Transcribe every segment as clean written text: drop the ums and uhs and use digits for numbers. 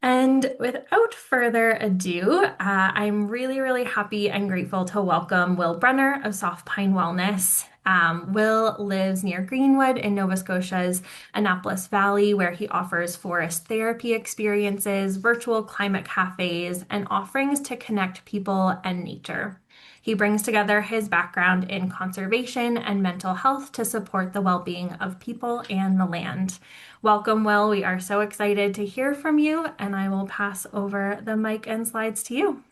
And without further ado, I'm really happy and grateful to welcome Will Brunner of Soft Pine Wellness. Will lives near Greenwood in Nova Scotia's Annapolis Valley, where he offers forest therapy experiences, virtual climate cafes, and offerings to connect people and nature. He brings together his background in conservation and mental health to support the well-being of people and the land. Welcome, Will. We are so excited to hear from you, and I will pass over the mic and slides to you.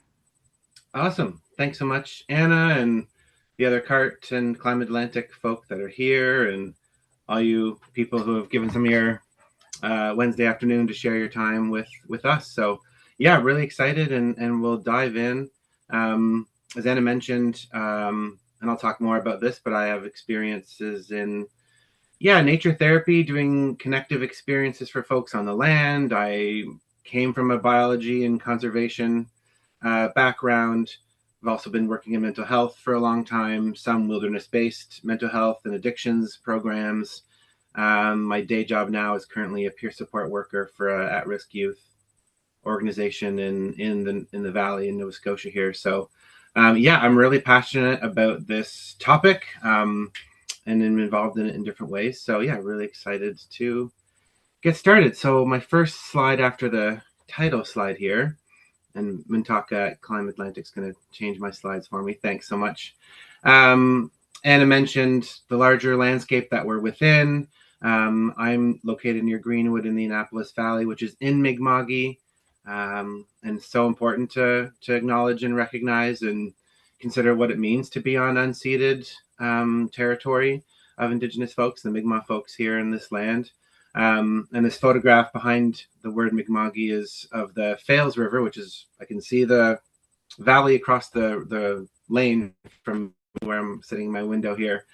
Awesome. Thanks so much, Anna, and the other CART and Climate Atlantic folk that are here, and all you people who have given some of your Wednesday afternoon to share your time with us. So, yeah, really excited, and we'll dive in. As Anna mentioned, and I'll talk more about this, but I have experiences in nature therapy, doing connective experiences for folks on the land. I came from a biology and conservation background. I've also been working in mental health for a long time, some wilderness-based mental health and addictions programs. My day job now is currently a peer support worker for a at-risk youth organization in the valley in Nova Scotia here. So, I'm really passionate about this topic, and I'm involved in it in different ways. So, yeah, really excited to get started. So, my first slide after the title slide here, and Mintaka at Climate Atlantic is going to change my slides for me. Thanks so much. Anna mentioned the larger landscape that we're within. I'm located near Greenwood in the Annapolis Valley, which is in Mi'kma'ki, and it's so important to acknowledge and recognize and consider what it means to be on unceded territory of Indigenous folks, the Mi'kmaq folks here in this land. And this photograph behind the word Mi'kma'ki is of the Fales River, which is, I can see the valley across the lane from where I'm sitting in my window here.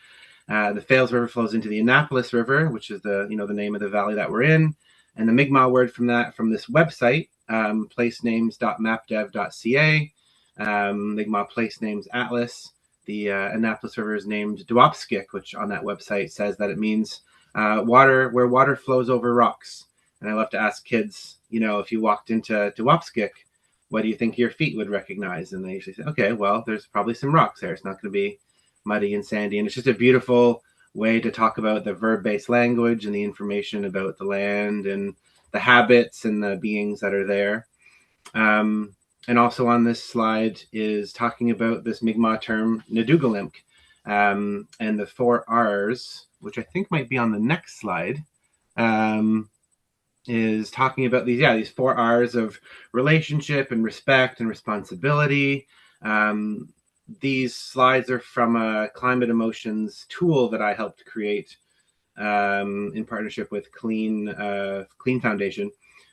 The Fales River flows into the Annapolis River, which is the name of the valley that we're in. And the Mi'kmaq word from this website, placenames.mapdev.ca, Mi'kmaq Place Names Atlas. The Annapolis River is named Duopskik, which on that website says that it means water where water flows over rocks. And I love to ask kids, if you walked into Duopskik, what do you think your feet would recognize? And they usually say, okay, well, there's probably some rocks there. It's not going to be muddy and sandy. And it's just a beautiful way to talk about the verb-based language and the information about the land and the habits and the beings that are there. And also on this slide is talking about this Mi'kmaq term, Nadugalimk, and the 4 R's, which I think might be on the next slide, is talking about these 4 R's of relationship and respect and responsibility. These slides are from a climate emotions tool that I helped create in partnership with Clean Foundation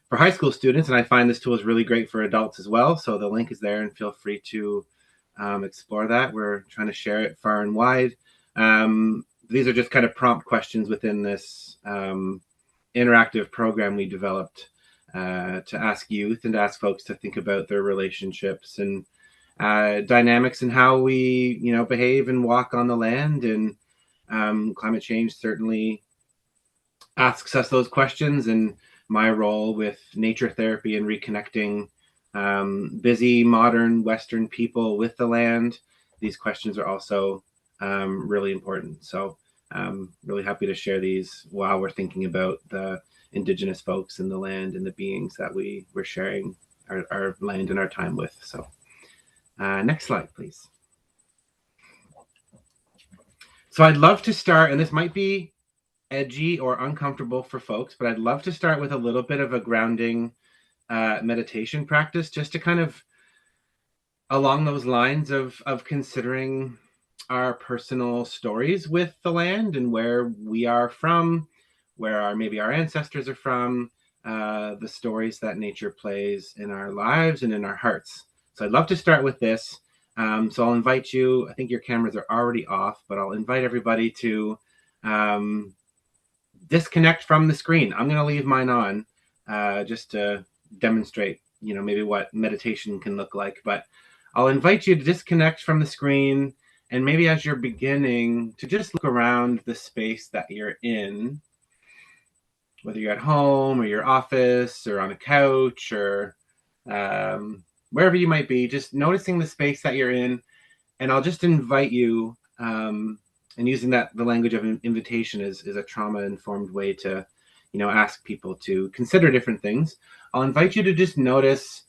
for high school students, and I find this tool is really great for adults as well. So the link is there, and feel free to explore that. We're trying to share it far and wide. These are just kind of prompt questions within this interactive program we developed to ask youth and to ask folks to think about their relationships and dynamics and how we, behave and walk on the land. And climate change certainly asks us those questions. And my role with nature therapy and reconnecting busy modern Western people with the land, these questions are also really important. So I'm really happy to share these while we're thinking about the Indigenous folks and the land and the beings that we're sharing our land and our time with. So next slide, please. So I'd love to start, and this might be edgy or uncomfortable for folks, but I'd love to start with a little bit of a grounding meditation practice, just to kind of along those lines of considering our personal stories with the land and where we are from, where maybe our ancestors are from, the stories that nature plays in our lives and in our hearts. So I'd love to start with this. So I'll invite you, I think your cameras are already off, but I'll invite everybody to disconnect from the screen. I'm going to leave mine on just to demonstrate, maybe what meditation can look like. But I'll invite you to disconnect from the screen, and maybe as you're beginning to just look around the space that you're in, whether you're at home or your office or on a couch or um, wherever you might be, just noticing the space that you're in. And I'll just invite you, and using the language of an invitation is a trauma informed way to, ask people to consider different things. I'll invite you to just notice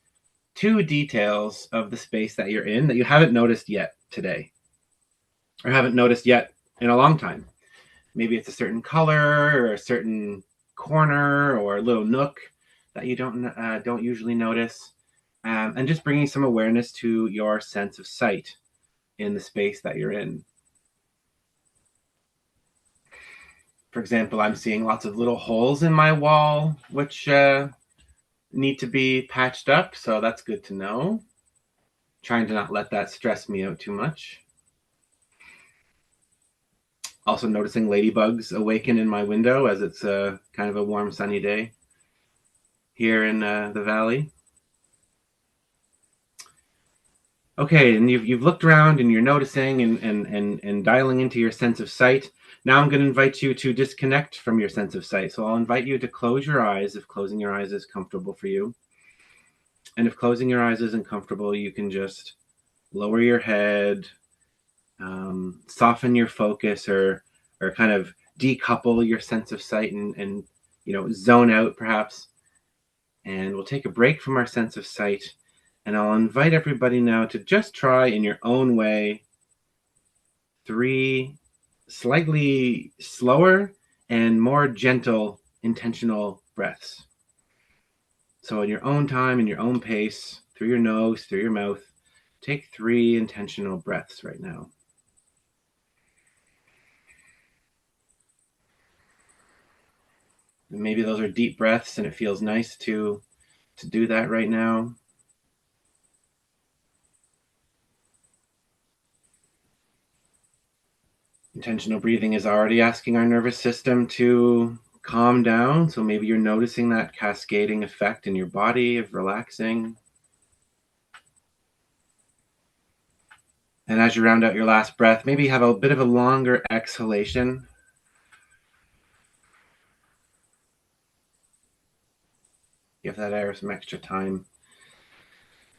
two details of the space that you're in that you haven't noticed yet today, or haven't noticed yet in a long time. Maybe it's a certain color or a certain corner or a little nook that you don't usually notice, and just bringing some awareness to your sense of sight in the space that you're in. For example, I'm seeing lots of little holes in my wall, which need to be patched up, so that's good to know. Trying to not let that stress me out too much. Also noticing ladybugs awaken in my window as it's kind of a warm, sunny day here in the valley. Okay, and you've looked around and you're noticing and dialing into your sense of sight. Now I'm going to invite you to disconnect from your sense of sight. So I'll invite you to close your eyes if closing your eyes is comfortable for you. And if closing your eyes isn't comfortable, you can just lower your head, soften your focus, or kind of decouple your sense of sight and zone out perhaps. And we'll take a break from our sense of sight. And I'll invite everybody now to just try in your own way 3 slightly slower and more gentle intentional breaths. So in your own time, in your own pace, through your nose, through your mouth, take 3 intentional breaths right now. And maybe those are deep breaths and it feels nice to do that right now. Intentional breathing is already asking our nervous system to calm down. So maybe you're noticing that cascading effect in your body of relaxing. And as you round out your last breath, maybe have a bit of a longer exhalation. Give that air some extra time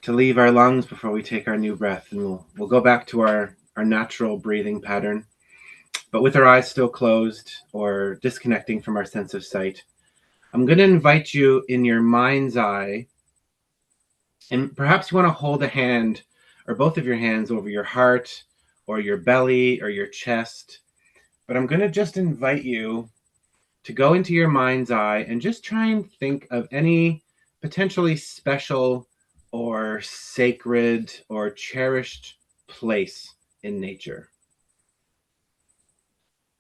to leave our lungs before we take our new breath. And we'll go back to our natural breathing pattern, but with our eyes still closed or disconnecting from our sense of sight. I'm going to invite you in your mind's eye, and perhaps you want to hold a hand or both of your hands over your heart or your belly or your chest. But I'm going to just invite you to go into your mind's eye and just try and think of any potentially special or sacred or cherished place in nature.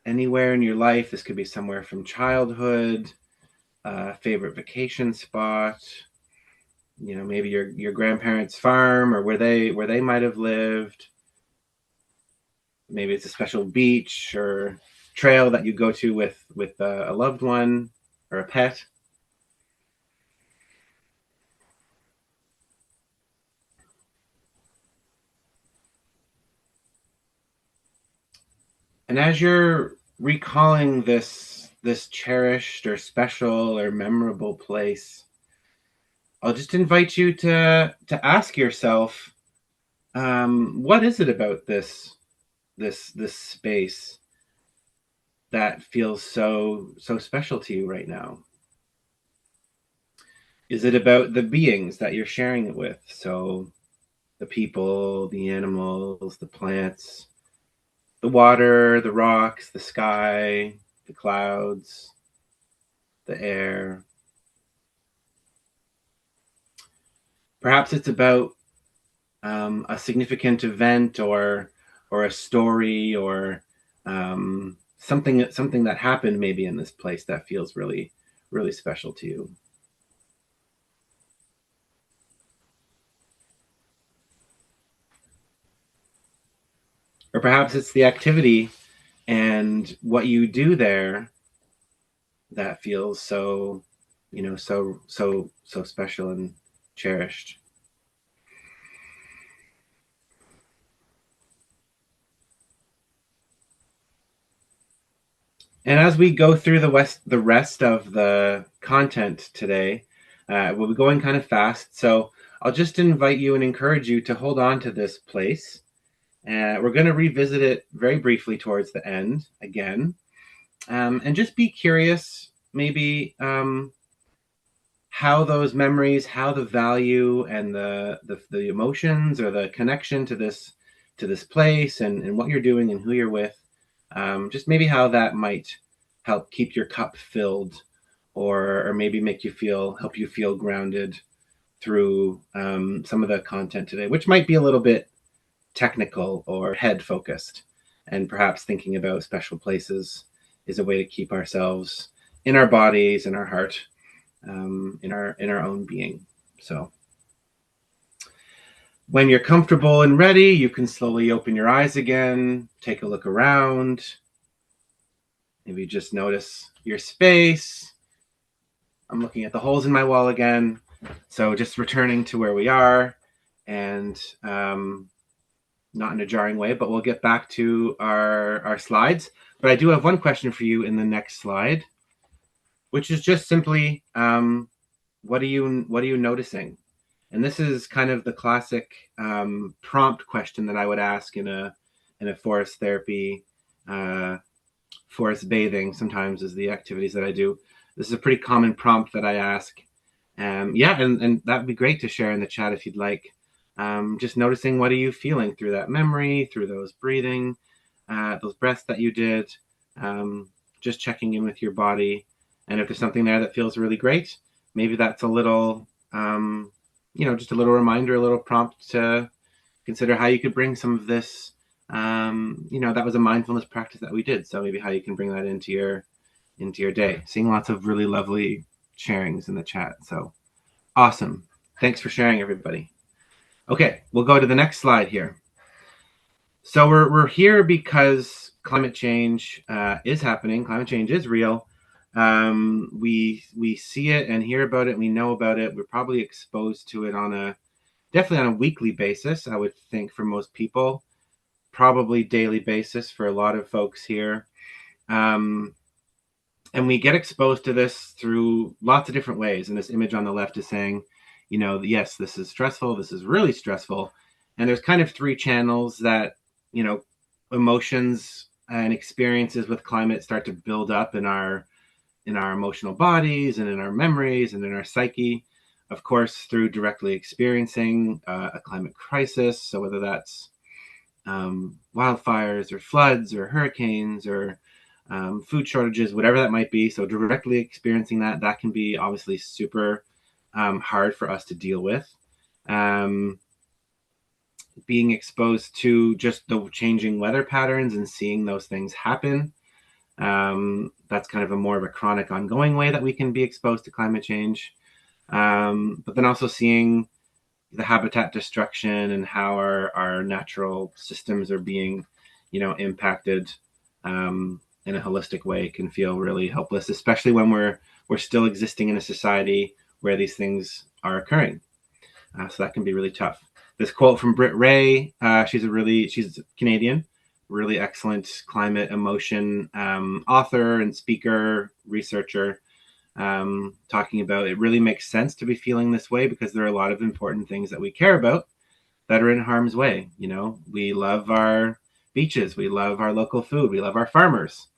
Anywhere in your life. This could be somewhere from childhood, favorite vacation spot, maybe your grandparents' farm or where they might have lived. Maybe it's a special beach or trail that you go to with a loved one or a pet. And as you're recalling this cherished or special or memorable place, I'll just invite you to ask yourself, what is it about this space that feels so special to you right now? Is it about the beings that you're sharing it with? So the people, the animals, the plants, the water, the rocks, the sky, the clouds, the air. Perhaps it's about a significant event or a story or something that happened maybe in this place that feels really really special to you. Or perhaps it's the activity and what you do there that feels so special and cherished. And as we go through the rest of the content today, we'll be going kind of fast. So I'll just invite you and encourage you to hold on to this place. We're going to revisit it very briefly towards the end again. And just be curious, maybe how those memories, how the value and the emotions or the connection to this place and what you're doing and who you're with, just maybe how that might help keep your cup filled, or maybe help you feel grounded through some of the content today, which might be a little bit technical or head focused, and perhaps thinking about special places is a way to keep ourselves in our bodies, in our heart, in our own being. So when you're comfortable and ready, you can slowly open your eyes again, take a look around, maybe just notice your space. I'm looking at the holes in my wall again, so just returning to where we are, and not in a jarring way, but we'll get back to our slides. But I do have one question for you in the next slide, which is just simply, what are you noticing? And this is kind of the classic prompt question that I would ask in a forest therapy, forest bathing. Sometimes is the activities that I do. This is a pretty common prompt that I ask. Yeah, and that would be great to share in the chat if you'd like. Just noticing, what are you feeling through that memory, through those breathing, those breaths that you did. Just checking in with your body, and if there's something there that feels really great, maybe that's a little, just a little reminder, a little prompt to consider how you could bring some of this. That was a mindfulness practice that we did, so maybe how you can bring that into your day. Seeing lots of really lovely sharings in the chat, so awesome. Thanks for sharing, everybody. Okay, we'll go to the next slide here. So we're here because climate change is happening. Climate change is real. We see it and hear about it. We know about it. We're probably exposed to it definitely on a weekly basis, I would think, for most people. Probably daily basis for a lot of folks here. And we get exposed to this through lots of different ways. And this image on the left is saying, yes, this is stressful. This is really stressful. And there's kind of three channels that, emotions and experiences with climate start to build up in our emotional bodies and in our memories and in our psyche. Of course, through directly experiencing a climate crisis. So whether that's wildfires or floods or hurricanes or food shortages, whatever that might be. So directly experiencing that can be obviously super hard for us to deal with. Being exposed to just the changing weather patterns and seeing those things happen. That's kind of more of a chronic, ongoing way that we can be exposed to climate change. But then also seeing the habitat destruction and how our natural systems are being, impacted in a holistic way can feel really helpless, especially when we're still existing in a society where these things are occurring. So that can be really tough. This quote from Britt Ray, she's Canadian, really excellent climate emotion author and speaker, researcher, talking about it really makes sense to be feeling this way because there are a lot of important things that we care about that are in harm's way. We love our beaches, we love our local food, we love our farmers.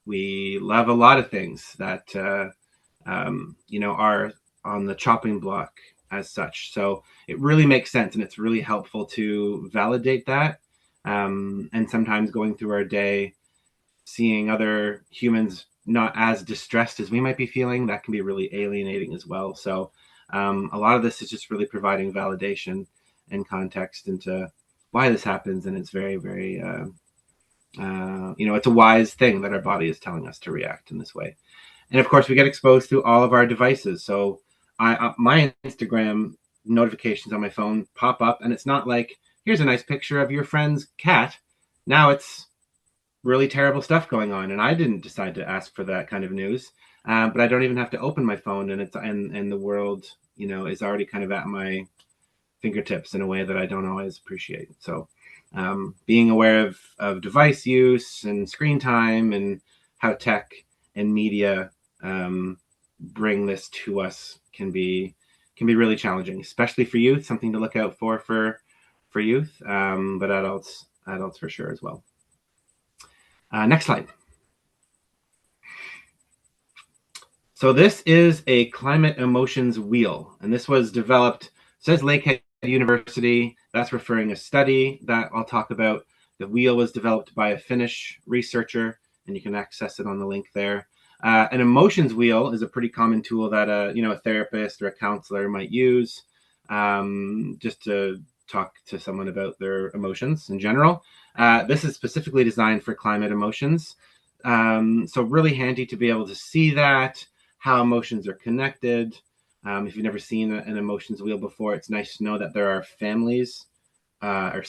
We love a lot of things that are on the chopping block as such. So it really makes sense, and it's really helpful to validate that. And sometimes going through our day, seeing other humans not as distressed as we might be feeling, that can be really alienating as well. So a lot of this is just really providing validation and context into why this happens, and it's very, very, it's a wise thing that our body is telling us to react in this way. And of course, we get exposed through all of our devices. So my Instagram notifications on my phone pop up, and it's not like, here's a nice picture of your friend's cat. Now it's really terrible stuff going on, and I didn't decide to ask for that kind of news. But I don't even have to open my phone, and the world, is already kind of at my fingertips in a way that I don't always appreciate. So being aware of device use and screen time and how tech and media bring this to us can be really challenging, especially for youth. Something to look out for youth, but adults for sure as well. Next slide. So this is a climate emotions wheel, and this was developed, says Lakehead University. That's referring a study that I'll talk about. The wheel was developed by a Finnish researcher, and you can access it on the link there. An emotions wheel is a pretty common tool that a therapist or a counselor might use, just to talk to someone about their emotions in general. This is specifically designed for climate emotions, so really handy to be able to see that, how emotions are connected. If you've never seen an emotions wheel before, it's nice to know that there are families or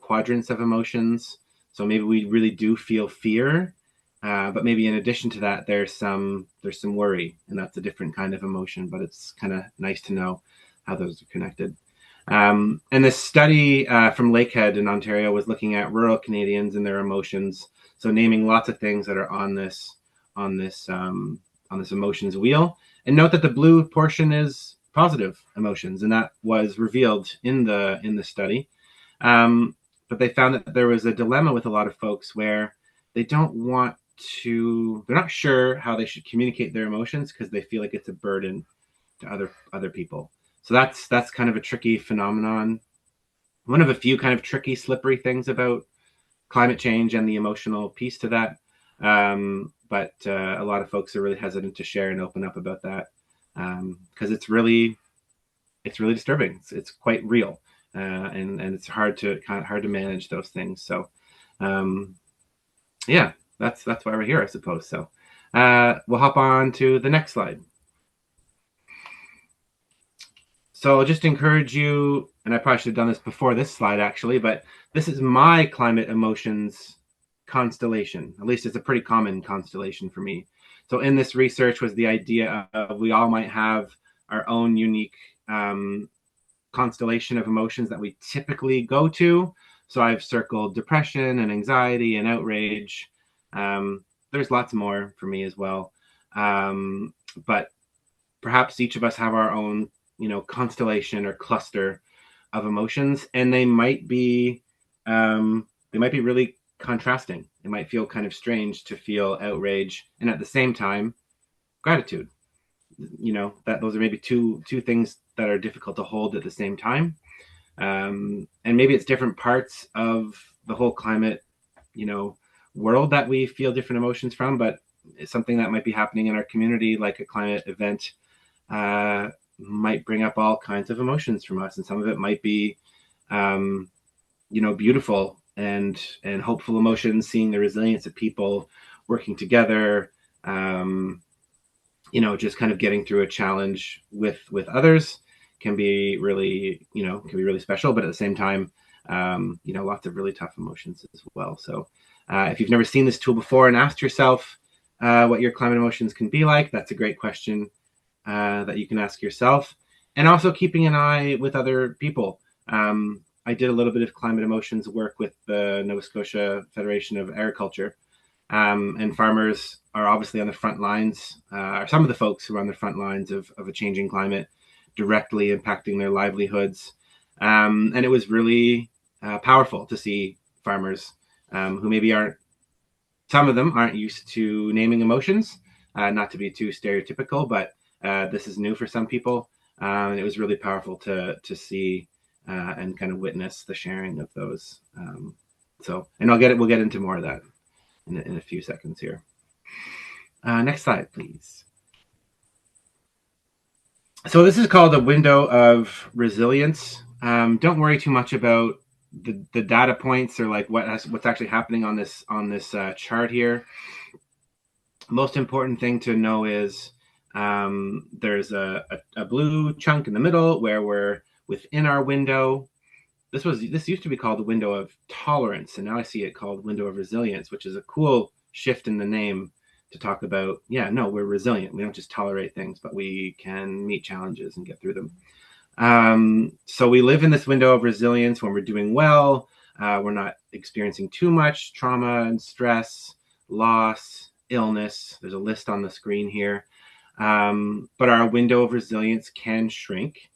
quadrants of emotions. So maybe we really do feel fear, but maybe in addition to that, there's some worry, and that's a different kind of emotion. But it's kind of nice to know how those are connected. And this study from Lakehead in Ontario was looking at rural Canadians and their emotions. So naming lots of things that are on this emotions wheel. And note that the blue portion is positive emotions, and that was revealed in the study. But they found that there was a dilemma with a lot of folks where they're not sure how they should communicate their emotions because they feel like it's a burden to other people. So that's kind of a tricky phenomenon. One of a few kind of tricky, slippery things about climate change and the emotional piece to that. But a lot of folks are really hesitant to share and open up about that because it's really disturbing. It's quite real, and it's hard to manage those things. So yeah, that's why we're here, I suppose. So we'll hop on to the next slide. So I'll just encourage you, and I probably should have done this before this slide actually, but this is my climate emotions constellation. At least it's a pretty common constellation for me. So in this research was the idea of we all might have our own unique constellation of emotions that we typically go to. So I've circled depression and anxiety and outrage. There's lots more for me as well. But perhaps each of us have our own, constellation or cluster of emotions, and they might be really contrasting. It might feel kind of strange to feel outrage and at the same time gratitude. That those are maybe two things that are difficult to hold at the same time. And maybe it's different parts of the whole climate, world that we feel different emotions from, but it's something that might be happening in our community, like a climate event, might bring up all kinds of emotions from us, and some of it might be, beautiful and hopeful emotions, seeing the resilience of people working together, just kind of getting through a challenge with others can be really special. But at the same time, lots of really tough emotions as well. So if you've never seen this tool before and asked yourself what your climate emotions can be like, that's a great question that you can ask yourself. And also keeping an eye with other people. I did a little bit of climate emotions work with the Nova Scotia Federation of Agriculture. And farmers are obviously on the front lines, are some of the folks who are on the front lines of a changing climate, directly impacting their livelihoods. And it was really powerful to see farmers who maybe some of them aren't used to naming emotions, not to be too stereotypical, but this is new for some people. And it was really powerful to see and kind of witness the sharing of those. And we'll get into more of that in a few seconds here. Next slide, please. So this is called a window of resilience. Don't worry too much about the data points or like what's actually happening on this chart here. Most important thing to know is there's a blue chunk in the middle where we're within our window. This used to be called the window of tolerance, and now I see it called window of resilience, which is a cool shift in the name to talk about, we're resilient. We don't just tolerate things, but we can meet challenges and get through them. So we live in this window of resilience when we're doing well. We're not experiencing too much trauma and stress, loss, illness. There's a list on the screen here. But our window of resilience can shrink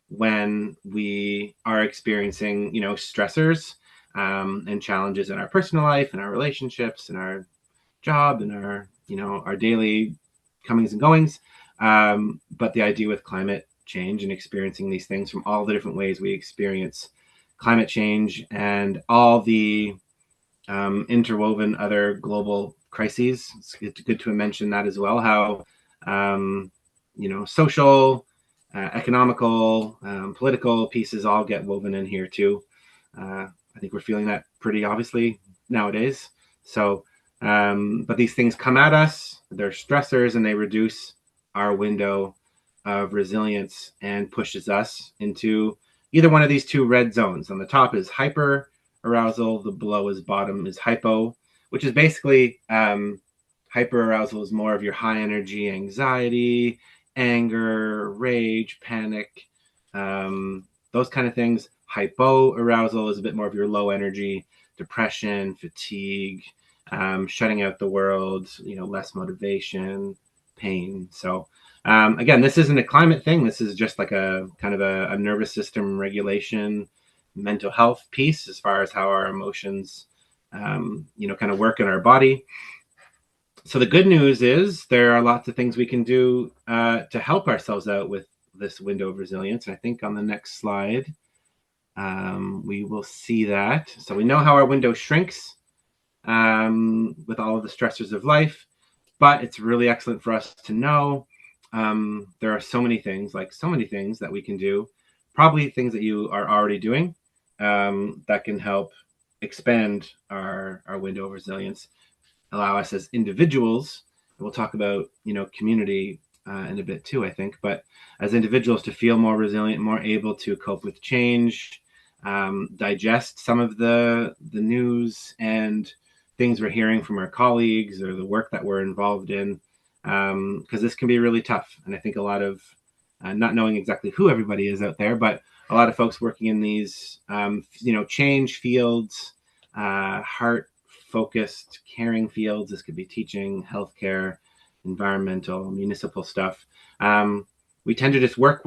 when we are experiencing, stressors and challenges in our personal life, and our relationships, and our job, and our daily comings and goings. But the idea with climate change and experiencing these things from all the different ways we experience climate change and all the interwoven other global crises. It's good to mention that as well. How social, economical, political pieces all get woven in here too. I think we're feeling that pretty obviously nowadays. So, but these things come at us. They're stressors, and they reduce our window of resilience and pushes us into either one of these two red zones. On the top is hyper arousal. The below is bottom is hypo, which is basically hyper arousal is more of your high energy anxiety, anger, rage, panic, those kind of things. Hypo arousal is a bit more of your low energy, depression, fatigue, shutting out the world, less motivation, pain. So again, this isn't a climate thing. This is just like a kind of a nervous system regulation, mental health piece as far as how our emotions, kind of work in our body. So the good news is there are lots of things we can do to help ourselves out with this window of resilience. And I think on the next slide, we will see that. So we know how our window shrinks with all of the stressors of life, but it's really excellent for us to know there are so many things that we can do, probably things that you are already doing that can help expand our window of resilience, allow us as individuals. We'll talk about community in a bit too, I think, but as individuals to feel more resilient, more able to cope with change, digest some of the news and things we're hearing from our colleagues or the work that we're involved in, because this can be really tough. And I think a lot of not knowing exactly who everybody is out there, but a lot of folks working in these change fields, heart focused caring fields. This could be teaching, healthcare, environmental, municipal stuff. We tend to just work,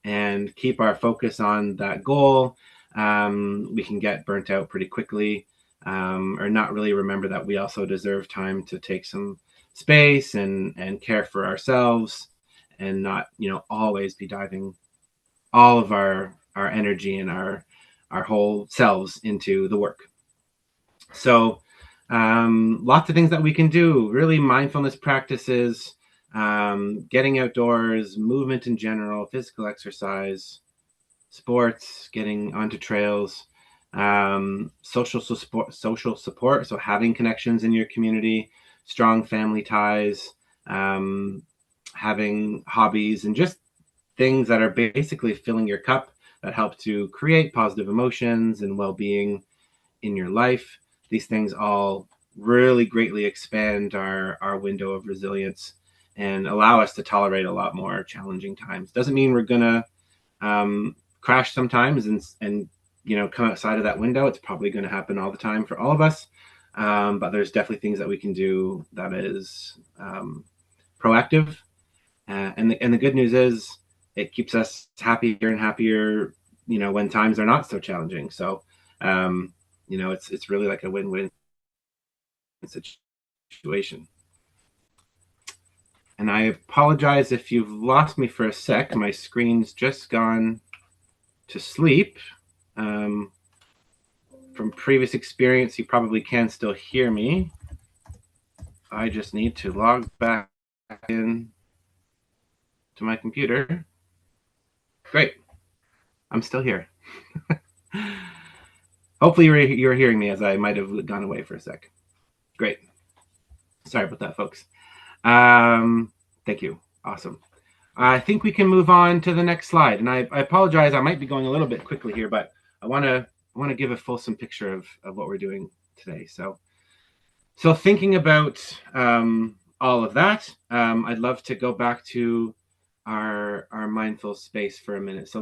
and keep our focus on that goal. We can get burnt out pretty quickly, or not really remember that we also deserve time to take some space and care for ourselves, and not always be diving all of our energy and our whole selves into the work. So lots of things that we can do, really mindfulness practices, getting outdoors, movement in general, physical exercise, sports, getting onto trails, social support. So having connections in your community, strong family ties, having hobbies, and just things that are basically filling your cup that help to create positive emotions and well-being in your life. These things all really greatly expand our window of resilience and allow us to tolerate a lot more challenging times. Doesn't mean we're gonna crash sometimes and come outside of that window. It's probably going to happen all the time for all of us, but there's definitely things that we can do that is proactive. And the good news is it keeps us happier and happier, when times are not so challenging. So it's really like a win-win situation. And I apologize if you've lost me for a sec. My screen's just gone to sleep. From previous experience, you probably can still hear me. I just need to log back in to my computer. Great. I'm still here. Hopefully you're hearing me, as I might have gone away for a sec. Great. Sorry about that, folks. Thank you. Awesome. I think we can move on to the next slide. And I apologize, I might be going a little bit quickly here, but I want to give a fulsome picture of what we're doing today. So thinking about all of that, I'd love to go back to our mindful space for a minute. So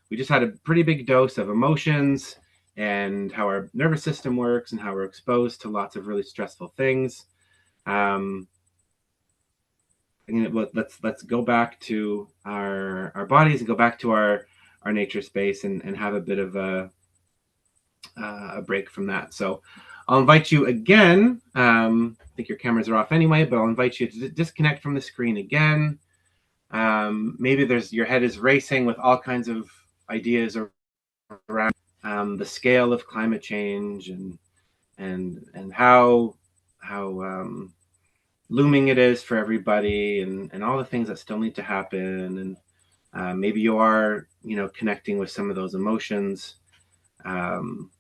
we just had a pretty big dose of emotions and how our nervous system works and how we're exposed to lots of really stressful things. Um, let's go back to our bodies and go back to our nature space and have a bit of a break from that. So I'll invite you again. I think your cameras are off anyway, but I'll invite you to disconnect from the screen again. Maybe your head is racing with all kinds of ideas around the scale of climate change and how looming it is for everybody and all the things that still need to happen. And maybe you are, connecting with some of those emotions, um,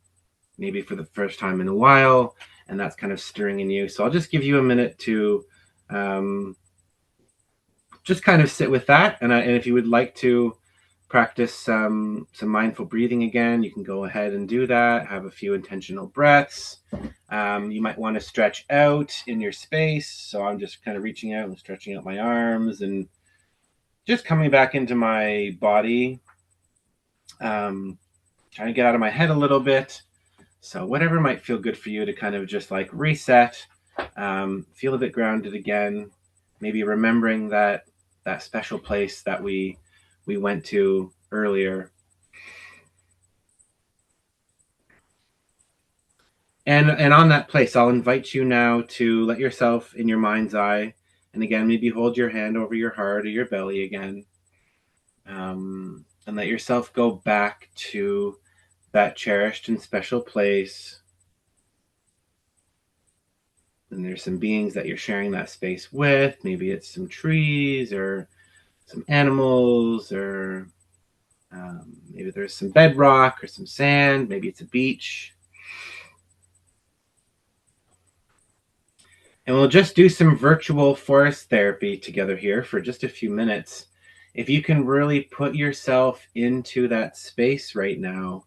maybe for the first time in a while, and that's kind of stirring in you. So I'll just give you a minute to um, just kind of sit with that. And if you would like to practice some mindful breathing again, you can go ahead and do that. Have a few intentional breaths. You might want to stretch out in your space. So I'm just kind of reaching out and stretching out my arms and just coming back into my body, trying to get out of my head a little bit. So whatever might feel good for you to kind of just like reset, feel a bit grounded again, maybe remembering that special place that we went to earlier. And on that place, I'll invite you now to let yourself in your mind's eye, and again, maybe hold your hand over your heart or your belly again, and let yourself go back to that cherished and special place. And there's some beings that you're sharing that space with. Maybe it's some trees or some animals, or maybe there's some bedrock or some sand. Maybe it's a beach. And we'll just do some virtual forest therapy together here for just a few minutes. If you can really put yourself into that space right now,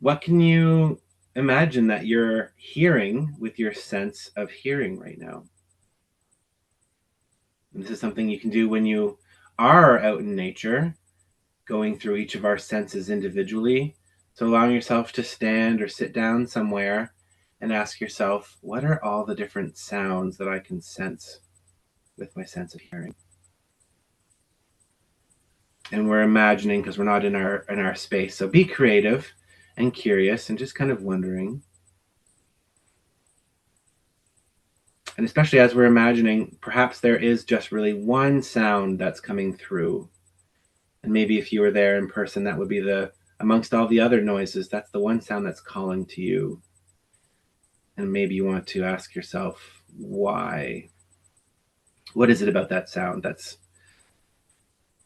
what can you imagine that you're hearing with your sense of hearing right now? And this is something you can do when you are out in nature, going through each of our senses individually. So allowing yourself to stand or sit down somewhere and ask yourself, what are all the different sounds that I can sense with my sense of hearing? And we're imagining, because we're not in our space. So be creative and curious and just kind of wondering. And especially as we're imagining, perhaps there is just really one sound that's coming through. And maybe if you were there in person, that would be amongst all the other noises, that's the one sound that's calling to you. And maybe you want to ask yourself, why? What is it about that sound that's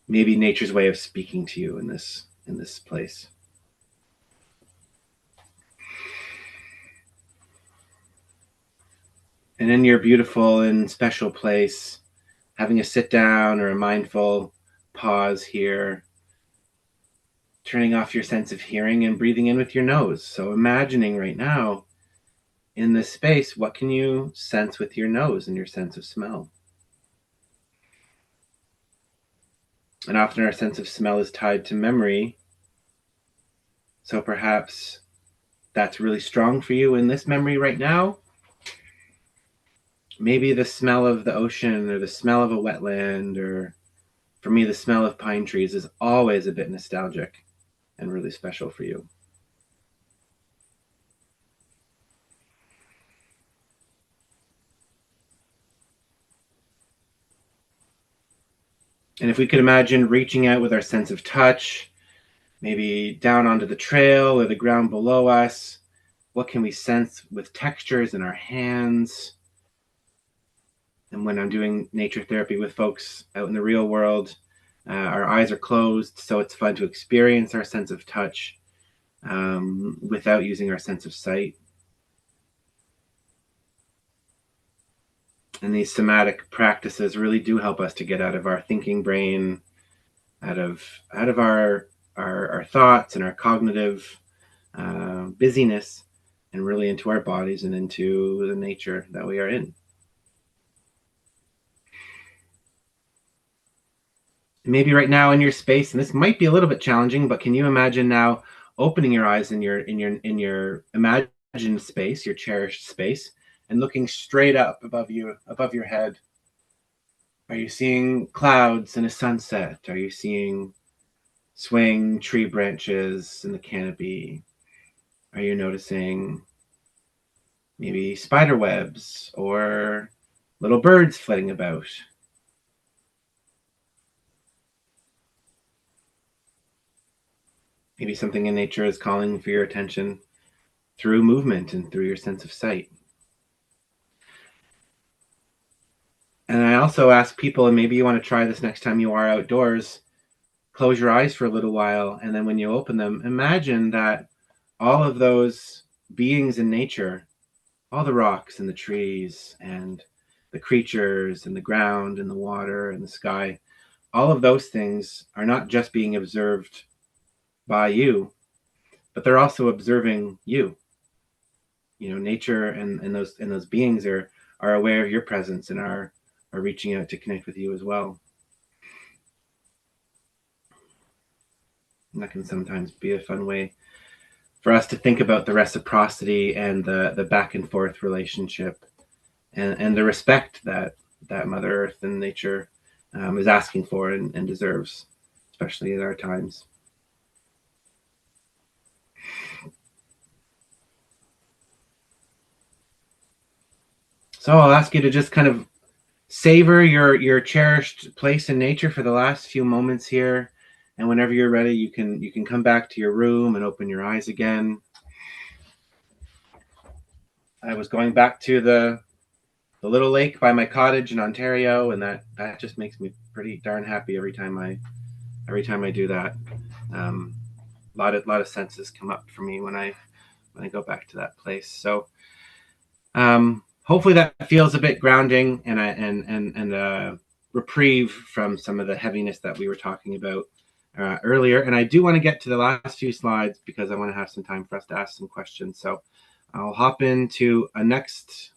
maybe nature's way of speaking to you in this place? And in your beautiful and special place, having a sit down or a mindful pause here, turning off your sense of hearing and breathing in with your nose. So imagining right now in this space, what can you sense with your nose and your sense of smell? And often our sense of smell is tied to memory. So perhaps that's really strong for you in this memory right now. Maybe the smell of the ocean or the smell of a wetland, or for me, the smell of pine trees is always a bit nostalgic and really special for you. And if we could imagine reaching out with our sense of touch, maybe down onto the trail or the ground below us, what can we sense with textures in our hands? And when I'm doing nature therapy with folks out in the real world, our eyes are closed, so it's fun to experience our sense of touch without using our sense of sight. And these somatic practices really do help us to get out of our thinking brain, out of our thoughts and our cognitive busyness, and really into our bodies and into the nature that we are in. Maybe right now in your space, and this might be a little bit challenging, but can you imagine now opening your eyes in your imagined space, your cherished space, and looking straight up above your head. Are you seeing clouds and a sunset? Are you seeing swaying tree branches in the canopy? Are you noticing maybe spider webs or little birds flitting about? Maybe something in nature is calling for your attention through movement and through your sense of sight. And I also ask people, and maybe you want to try this next time you are outdoors, close your eyes for a little while, and then when you open them, imagine that all of those beings in nature, all the rocks and the trees and the creatures and the ground and the water and the sky, all of those things are not just being observed by you, but they're also observing you. You know, nature and those beings are aware of your presence and are reaching out to connect with you as well. And that can sometimes be a fun way for us to think about the reciprocity and the back and forth relationship and the respect that Mother Earth and nature is asking for and deserves, especially in our times. So I'll ask you to just kind of savor your cherished place in nature for the last few moments here, and whenever you're ready, you can come back to your room and open your eyes again. I was going back to the little lake by my cottage in Ontario, and that just makes me pretty darn happy every time I do that. A lot of senses come up for me when I go back to that place. So hopefully that feels a bit grounding and reprieve from some of the heaviness that we were talking about earlier. And I do want to get to the last few slides because I want to have some time for us to ask some questions. So I'll hop into the next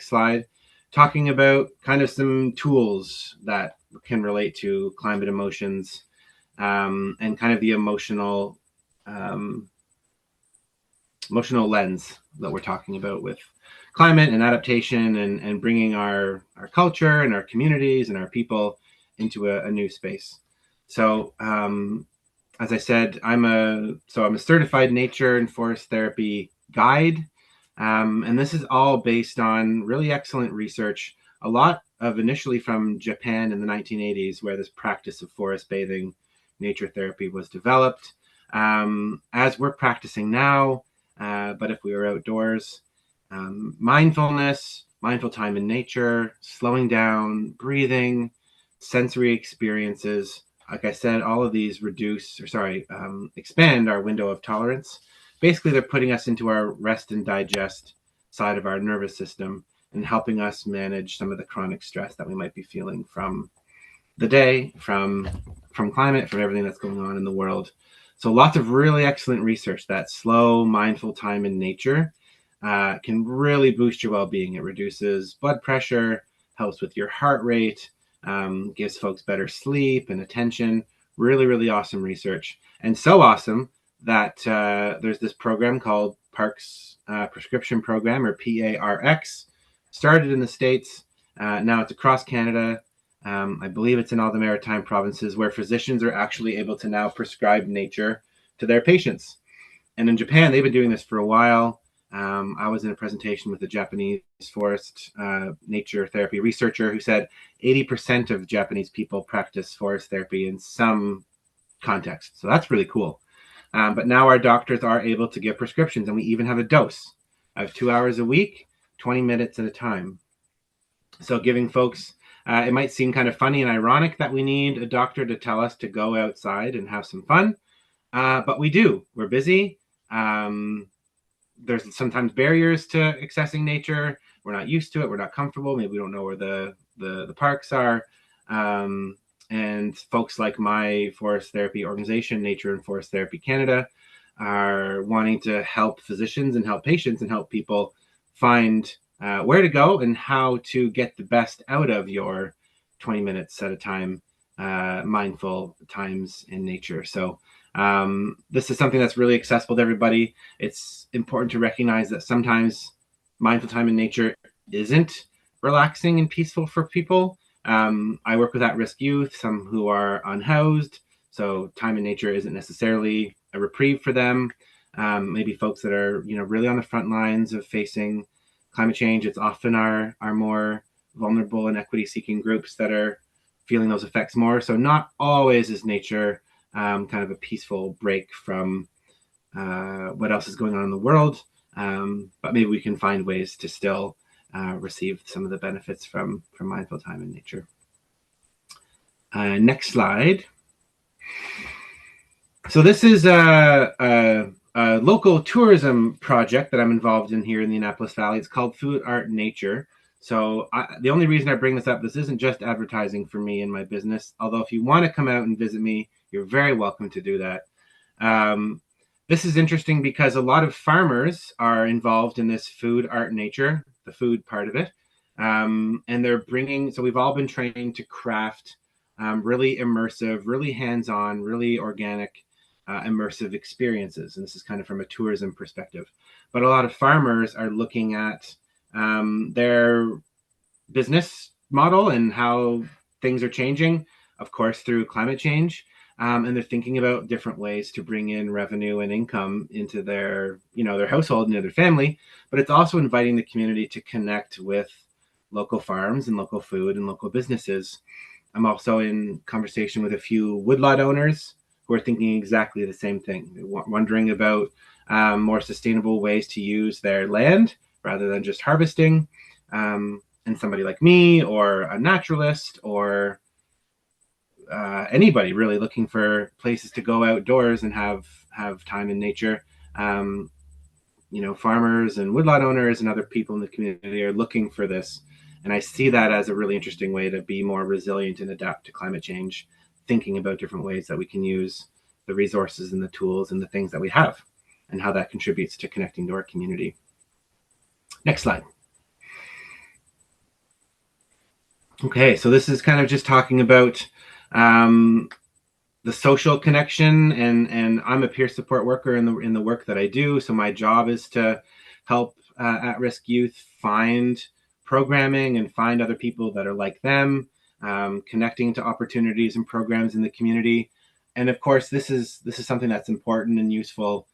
slide, talking about kind of some tools that can relate to climate emotions and kind of the um, emotional lens that we're talking about with climate and adaptation and bringing our culture and our communities and our people into a new space. So as I said, I'm a certified nature and forest therapy guide, and this is all based on really excellent research. A lot of initially from Japan in the 1980s, where this practice of forest bathing, nature therapy was developed. As we're practicing now, but if we were outdoors, mindfulness, mindful time in nature, slowing down, breathing, sensory experiences. Like I said, all of these expand our window of tolerance. Basically, they're putting us into our rest and digest side of our nervous system and helping us manage some of the chronic stress that we might be feeling from the day, from climate, from everything that's going on in the world. So lots of really excellent research that slow, mindful time in nature can really boost your well-being. It reduces blood pressure, helps with your heart rate, gives folks better sleep and attention. Really, really awesome research. And so awesome that there's this program called Parks Prescription Program, or PARX, started in the States. Now it's across Canada. I believe it's in all the maritime provinces, where physicians are actually able to now prescribe nature to their patients. And in Japan, they've been doing this for a while. I was in a presentation with a Japanese forest nature therapy researcher who said 80% of Japanese people practice forest therapy in some context. So that's really cool. But now our doctors are able to give prescriptions, and we even have a dose of 2 hours a week, 20 minutes at a time. So giving folks, it might seem kind of funny and ironic that we need a doctor to tell us to go outside and have some fun, but we do. We're busy. There's sometimes barriers to accessing nature. We're not used to it. We're not comfortable. Maybe we don't know where the parks are. And folks like my forest therapy organization, Nature and Forest Therapy Canada, are wanting to help physicians and help patients and help people find where to go and how to get the best out of your 20 minutes at a time mindful times in nature. So This is something that's really accessible to everybody. It's important to recognize that sometimes mindful time in nature isn't relaxing and peaceful for people. I work with at-risk youth, some who are unhoused, so time in nature isn't necessarily a reprieve for them. Maybe folks that are, really on the front lines of facing climate change. It's often our more vulnerable and equity-seeking groups that are feeling those effects more. So not always is nature kind of a peaceful break from what else is going on in the world. But maybe we can find ways to still receive some of the benefits from mindful time in nature. Next slide. So this is a local tourism project that I'm involved in here in the Annapolis Valley. It's called Food, Art, Nature. So the only reason I bring this up, this isn't just advertising for me and my business. Although if you want to come out and visit me, you're very welcome to do that. Um, this is interesting because a lot of farmers are involved in this food, art, nature, the food part of it. And they're bringing, so we've all been trained to craft really immersive, really hands-on, really organic, immersive experiences. And this is kind of from a tourism perspective. But a lot of farmers are looking at their business model and how things are changing, of course, through climate change. And they're thinking about different ways to bring in revenue and income into their household and their family. But it's also inviting the community to connect with local farms and local food and local businesses. I'm also in conversation with a few woodlot owners who are thinking exactly the same thing. They're wondering about more sustainable ways to use their land rather than just harvesting. And somebody like me, or a naturalist, or anybody really looking for places to go outdoors and have time in nature. Farmers and woodlot owners and other people in the community are looking for this. And I see that as a really interesting way to be more resilient and adapt to climate change, thinking about different ways that we can use the resources and the tools and the things that we have and how that contributes to connecting to our community. Next slide. Okay, so this is kind of just talking about the social connection, and I'm a peer support worker in the work that I do. So my job is to help at-risk youth find programming and find other people that are like them, connecting to opportunities and programs in the community. And of course, this is something that's important and useful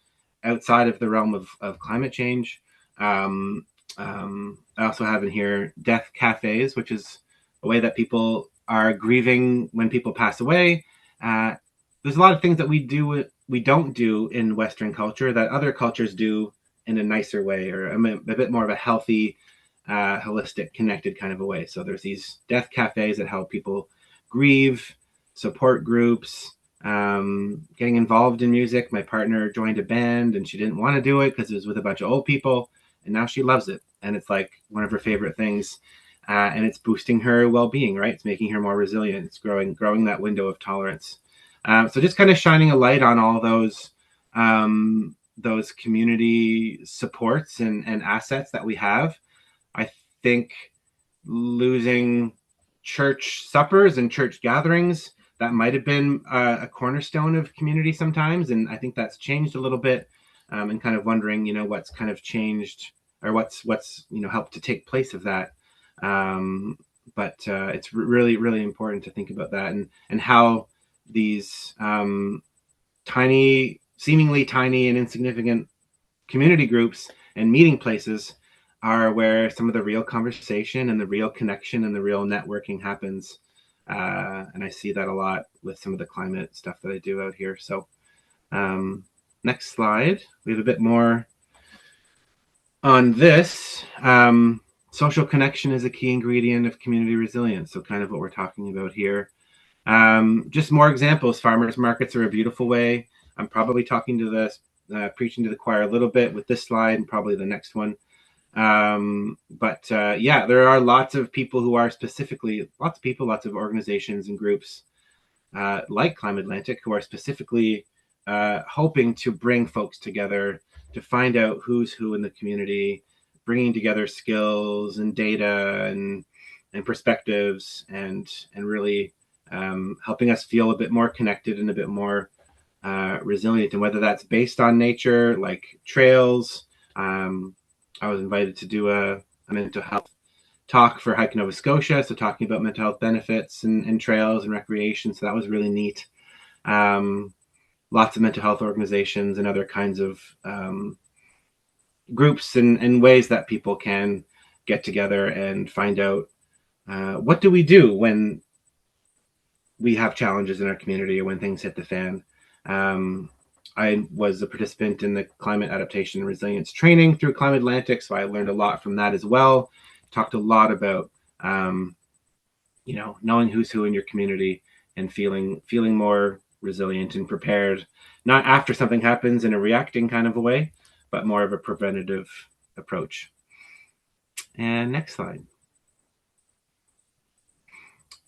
outside of the realm of climate change. I also have in here death cafes, which is a way that people are grieving when people pass away. There's a lot of things that we don't do in Western culture that other cultures do in a nicer way, or a bit more of a healthy, holistic, connected kind of a way. So there's these death cafes that help people grieve, support groups, getting involved in music. My partner joined a band and she didn't want to do it because it was with a bunch of old people, and now she loves it, and it's like one of her favorite things. And it's boosting her well-being, right? It's making her more resilient. It's growing that window of tolerance. So just kind of shining a light on all those community supports and assets that we have. I think losing church suppers and church gatherings, that might have been a cornerstone of community sometimes, and I think that's changed a little bit. And kind of wondering, what's kind of changed, or what's helped to take place of that. But it's really, really important to think about that, and how these seemingly tiny and insignificant community groups and meeting places are where some of the real conversation and the real connection and the real networking happens. And I see that a lot with some of the climate stuff that I do out here. So next slide. We have a bit more on this. Social connection is a key ingredient of community resilience. So kind of what we're talking about here. Just more examples. Farmers markets are a beautiful way. I'm probably talking to preaching to the choir a little bit with this slide and probably the next one. But there are lots of people who are lots of organizations and groups like Climate Atlantic who are specifically hoping to bring folks together to find out who's who in the community, bringing together skills and data and perspectives, and really helping us feel a bit more connected and a bit more resilient, and whether that's based on nature, like trails. Um, I was invited to do a mental health talk for Hike Nova Scotia, so talking about mental health benefits and trails and recreation. So that was really neat. Um, Lots of mental health organizations and other kinds of groups and ways that people can get together and find out what do we do when we have challenges in our community or when things hit the fan. Um, I was a participant in the climate adaptation and resilience training through Climate Atlantic, so I learned a lot from that as well. Talked a lot about knowing who's who in your community and feeling more resilient and prepared, not after something happens in a reacting kind of a way, but more of a preventative approach. And next slide.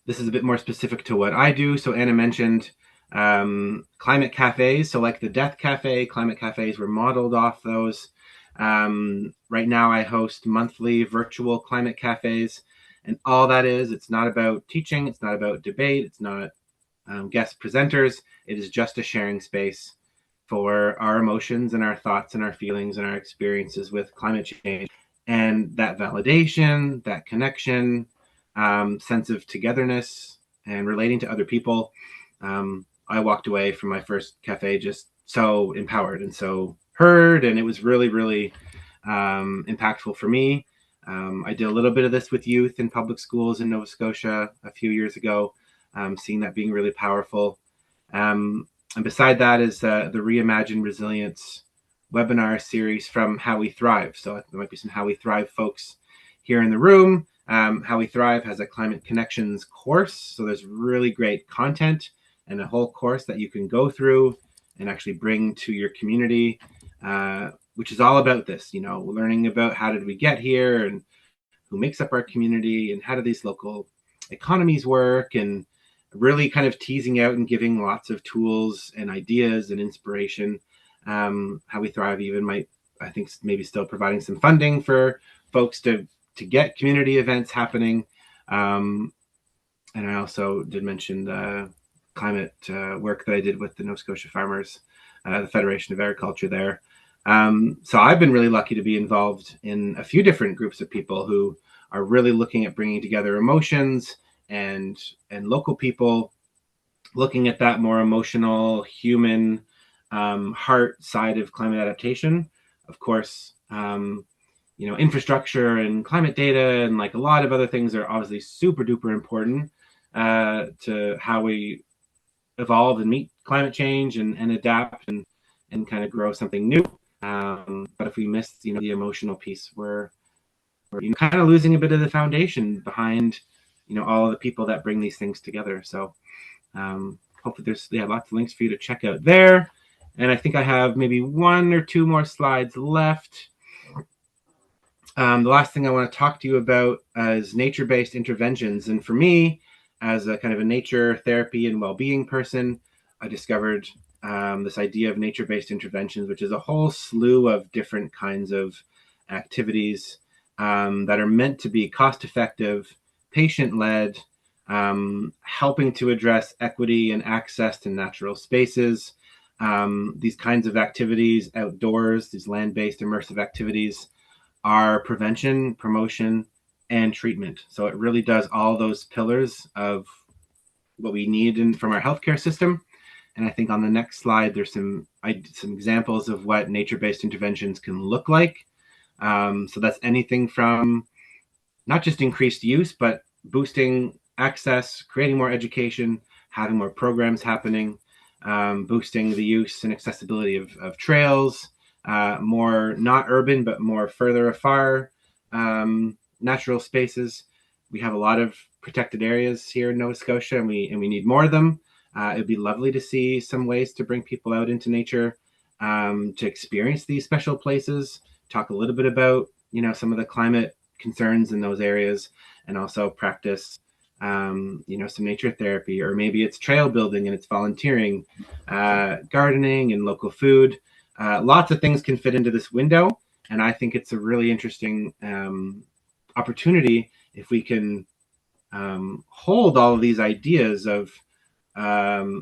This is a bit more specific to what I do. So Anna mentioned climate cafes. So like the Death Cafe, climate cafes were modeled off those. Right now I host monthly virtual climate cafes. And all that is, it's not about teaching, it's not about debate, it's not guest presenters. It is just a sharing space for our emotions and our thoughts and our feelings and our experiences with climate change. And that validation, that connection, sense of togetherness and relating to other people. I walked away from my first cafe just so empowered and so heard, and it was really, really impactful for me. I did a little bit of this with youth in public schools in Nova Scotia a few years ago, seeing that being really powerful. And beside that is the Reimagine Resilience webinar series from How We Thrive. So there might be some How We Thrive folks here in the room. How We Thrive has a climate connections course. So there's really great content and a whole course that you can go through and actually bring to your community, which is all about this, learning about how did we get here and who makes up our community and how do these local economies work, and really kind of teasing out and giving lots of tools and ideas and inspiration. How We Thrive even might, I think, maybe still providing some funding for folks to get community events happening. And I also did mention the climate work that I did with the Nova Scotia Farmers, the Federation of Agriculture there. So I've been really lucky to be involved in a few different groups of people who are really looking at bringing together emotions and local people, looking at that more emotional, human, heart side of climate adaptation. Of course, infrastructure and climate data and like a lot of other things are obviously super duper important to how we evolve and meet climate change and adapt and kind of grow something new. But if we miss, the emotional piece, we're kind of losing a bit of the foundation behind, all of the people that bring these things together. So hopefully there's lots of links for you to check out there. And I think I have maybe one or two more slides left. The last thing I want to talk to you about is nature-based interventions. And for me, as a kind of a nature therapy and well-being person, I discovered this idea of nature-based interventions, which is a whole slew of different kinds of activities that are meant to be cost-effective, patient-led, helping to address equity and access to natural spaces. These kinds of activities outdoors, these land-based immersive activities, are prevention, promotion, and treatment. So it really does all those pillars of what we need from our healthcare system. And I think on the next slide, there's some examples of what nature-based interventions can look like. So that's anything from not just increased use, but boosting access, creating more education, having more programs happening, boosting the use and accessibility of trails, more not urban, but more further afar natural spaces. We have a lot of protected areas here in Nova Scotia, and we need more of them. It'd be lovely to see some ways to bring people out into nature, to experience these special places, talk a little bit about, some of the climate concerns in those areas, and also practice, some nature therapy, or maybe it's trail building and it's volunteering, gardening and local food. Lots of things can fit into this window. And I think it's a really interesting opportunity if we can hold all of these ideas of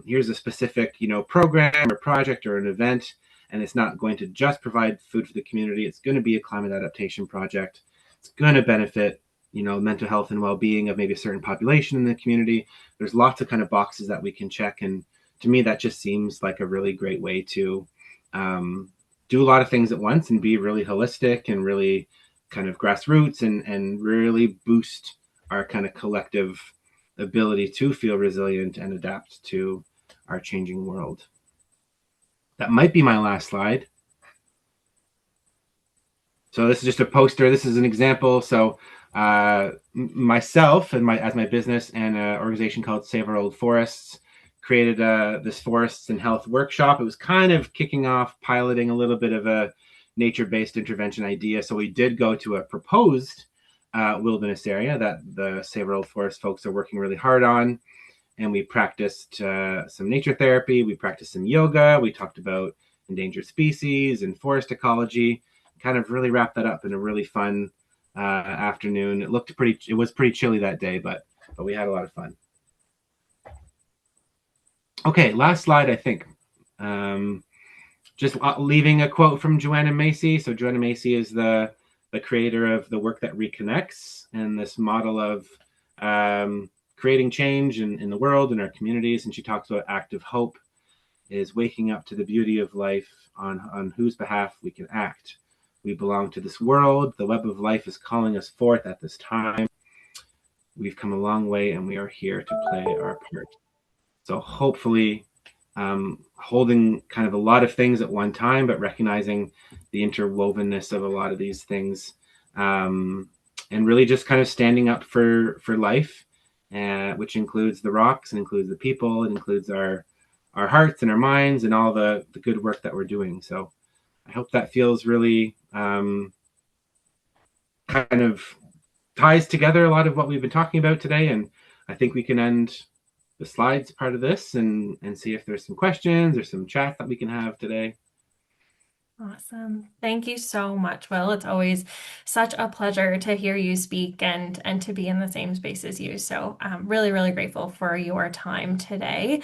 here's a specific, program or project or an event, and it's not going to just provide food for the community. It's going to be a climate adaptation project. It's going to benefit, mental health and well-being of maybe a certain population in the community. There's lots of kind of boxes that we can check, and to me, that just seems like a really great way to do a lot of things at once and be really holistic and really kind of grassroots and really boost our kind of collective ability to feel resilient and adapt to our changing world. That might be my last slide. So this is just a poster. This is an example. So myself and my business and an organization called Save Our Old Forests created this forests and health workshop. It was kind of kicking off, piloting a little bit of a nature-based intervention idea. So we did go to a proposed wilderness area that the Save Our Old Forest folks are working really hard on. And we practiced some nature therapy. We practiced some yoga. We talked about endangered species and forest ecology. Kind of really wrapped that up in a really fun afternoon. It was pretty chilly that day, but we had a lot of fun. Okay, last slide, I think. Just leaving a quote from Joanna Macy. So Joanna Macy is the creator of the work that reconnects and this model of creating change in the world, in our communities. And she talks about active hope is waking up to the beauty of life on whose behalf we can act. We belong to this world. The web of life is calling us forth at this time. We've come a long way and we are here to play our part. So hopefully holding kind of a lot of things at one time, but recognizing the interwovenness of a lot of these things, and really just kind of standing up for life, which includes the rocks and includes the people, and includes our hearts and our minds and all the good work that we're doing. So I hope that feels really kind of ties together a lot of what we've been talking about today. And I think we can end the slides part of this and see if there's some questions or some chat that we can have today. Awesome. Thank you so much, Will. It's always such a pleasure to hear you speak and to be in the same space as you. So I'm really, really grateful for your time today.